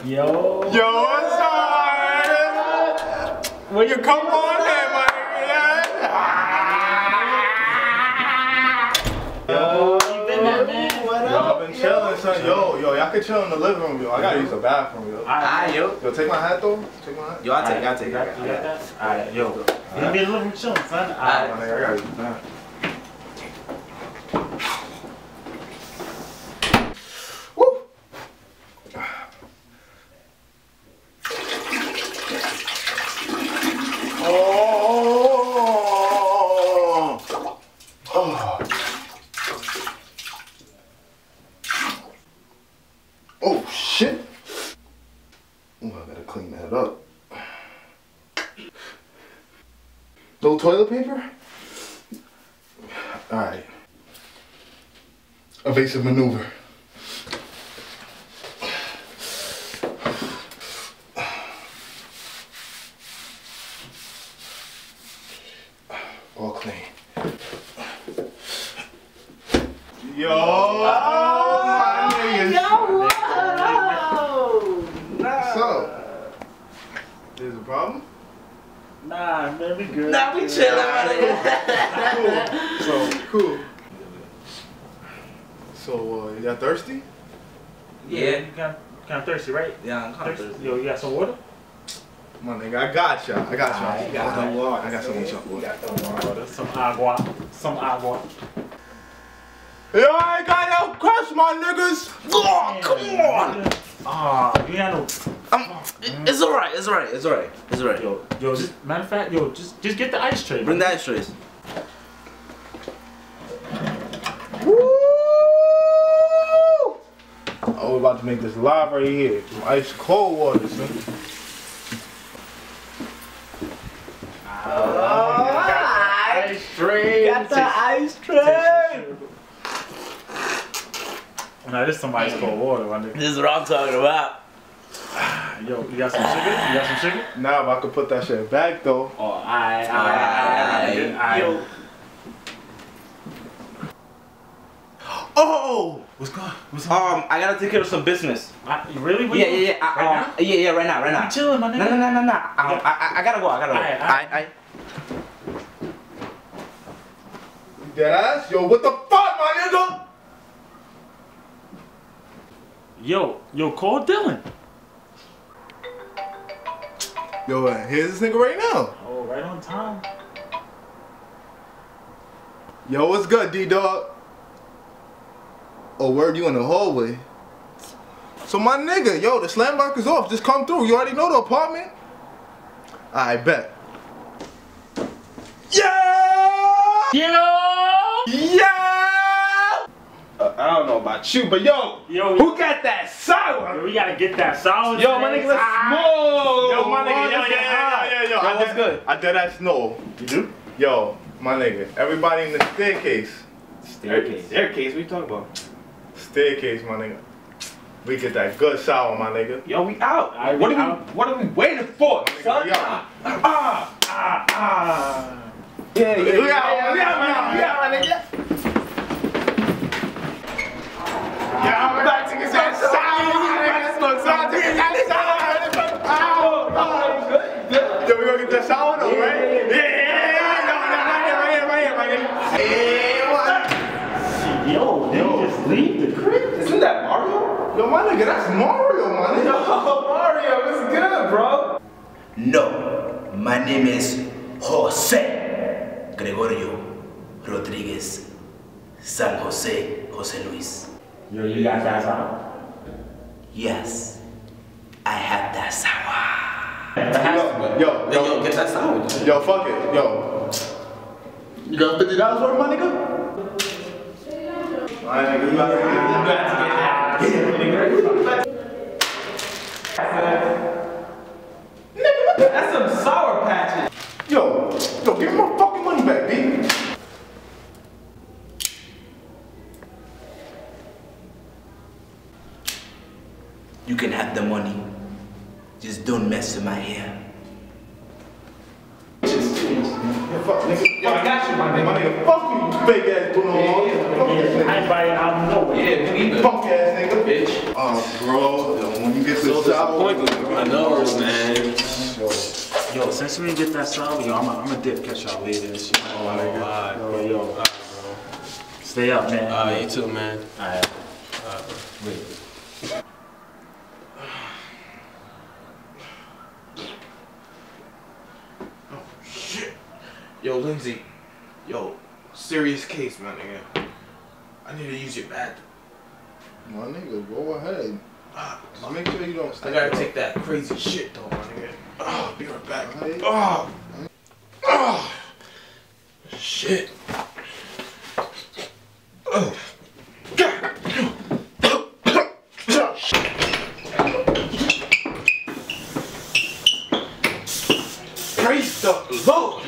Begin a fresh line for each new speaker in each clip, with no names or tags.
Yo,
what's up? When you come on here, my nigga.
Yo, you been there, man?
What up? Yo, I've been chilling, son. Yo, y'all can chill in the living room, yo. I gotta use the bathroom, yo.
Alright, yo.
Yo, take my hat though. Take my hat.
Yo, I'll take it.
You got that? Alright, yo. You gonna be in the living room chilling, son? Alright,
My nigga, I gotta use the bathroom. Oh shit! Oh, I gotta clean that up. No toilet paper? Alright. Evasive maneuver. All clean. Yo! My niggas. What's up? There's a problem?
Nah, man, we good.
Nah, we chillin', man.
Cool. So, you got thirsty?
Yeah.
You kind of thirsty, right?
Yeah, I'm kind of thirsty.
Yo, you got some water?
My nigga, I got y'all. I got y'all.
I got some water.
I got some water.
Some agua. Some agua.
Yo, I ain't got no crush, my niggas.
Oh, come on.
Ah, you had no.
It's alright. It's alright. It's alright. It's alright.
Yo, just matter of fact, yo, just get the ice tray.
Bring the ice trays.
Woo! Oh, we're about to make this live right here. Some ice cold water, son.
Ice tray.
Got the ice tray.
Nah, this is some ice cold water, my nigga.
This is what I'm talking about.
Yo, you got some sugar? You got some sugar?
Nah, but I could put that shit back though.
Oh, alright.
Yo.
Oh!
What's going on?
I gotta take care of some business.
Really?
Yeah.
Right now?
Yeah, right now.
I'm chilling, my nigga.
No. I gotta go.
Alright.
Dead ass? Yo, what the fuck, my nigga?
Yo, call Dylan.
Yo, here's this nigga right now.
Oh, right on time.
Yo, what's good, D-Dog? Oh, word, you in the hallway. So my nigga, yo, the slam lock is off. Just come through. You already know the apartment? I bet. Yeah! Yeah! I don't know about you, but yo, who got that sour?
Yo, we gotta get that sour.
Yo, my nigga, let's smoke.
Yo, my nigga, yo.
What's good?
I did that snow.
You do?
Yo, my nigga, everybody in the staircase.
Staircase, what you talking about?
Staircase, my nigga. We get that good sour, my nigga.
Yo, we out.
Right,
What are we waiting for, son?
We out.
Yeah,
We out, my nigga. Yeah, I'm about to get that sour. Yo, we gonna get that sour though, right?
Yo, they just leave the crib.
Isn't that Mario?
Yo, my nigga, that's Mario, my nigga.
Yo, Mario, what's good, bro?
No, my name is Jose Gregorio Rodriguez San Jose Luis.
Yo, you got that sour?
Yes, I have that sour.
Yo,
Get that sound.
yo, fuck it, yo. You got $50 worth, my nigga? My nigga, you about to get
That's some sour patches.
Yo, give me my fucking money back, B.
You can have the money. Just don't mess with my hair.
Fuck, nigga. Yo, I got you, my nigga. Fuck you, fake ass Bruno. nigga.
I ain't buying an album no way.
Yeah, me neither.
Punk ass nigga.
Bitch.
Oh, bro, when you get to the shower.
I know, man.
Yo, since we didn't get that solid, yo, I'm a dip. Catch y'all later and shit.
Oh, my God.
Yo. Stay up, man.
You too, man.
Alright. Wait.
Oh, shit. Yo, Lindsay. Yo, serious case, my nigga. I need to use your bathroom.
My nigga, go ahead. Just make sure you don't stay.
I gotta take that crazy shit, though, my nigga. Oh, be right back.
Right.
Oh. Shit. Oh. God. Praise the Lord.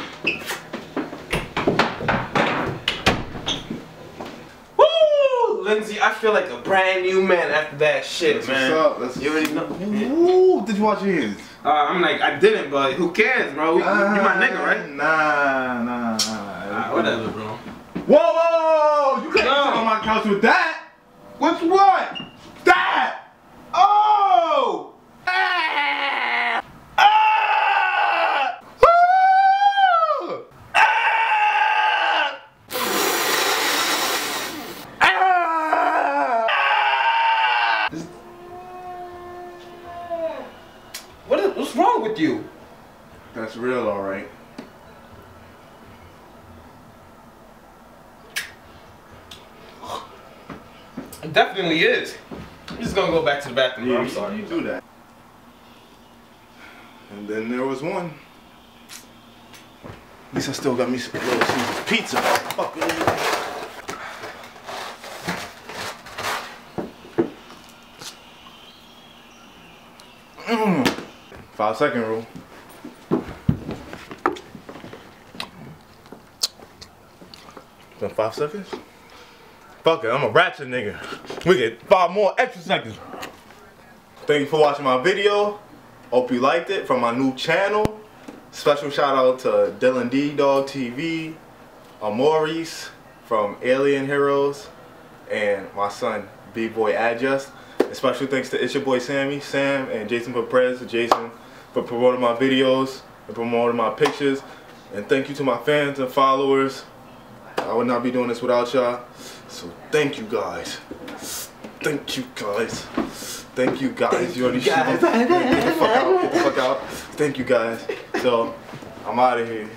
Woo! Lindsay, I feel like a brand new man after that shit, man.
What's up?
You already know.
Ooh, did you watch your hands?
I'm like, I didn't, but who cares, bro? You my nigga, right?
Nah.
Whatever, bro.
Whoa! You can't sit on my couch with that. What's what? That! Oh! Ah! Ah! Ah! Ah!
What's wrong with you?
That's real, alright.
It definitely is. I'm just gonna go back to the bathroom.
Yeah,
I'm sorry.
you do that. And then there was one. At least I still got me some little Caesar pizza. Fuck it. 5-second rule. Been 5 seconds? Fuck it, I'm a Ratchet nigga. We get 5 more extra seconds. Thank you for watching my video. Hope you liked it from my new channel. Special shout out to Dylan D Dog TV, Maurice from Alien Heroes, and my son B-Boy Adjust. And special thanks to It's Your Boy Sammy, Sam, and Jason Perez, Jason, for promoting my videos and promoting my pictures. And thank you to my fans and followers. I would not be doing this without y'all. So thank you guys. Thank you guys. Thank you guys. You already get the fuck out. Get the fuck out. Thank you guys. So I'm out of here.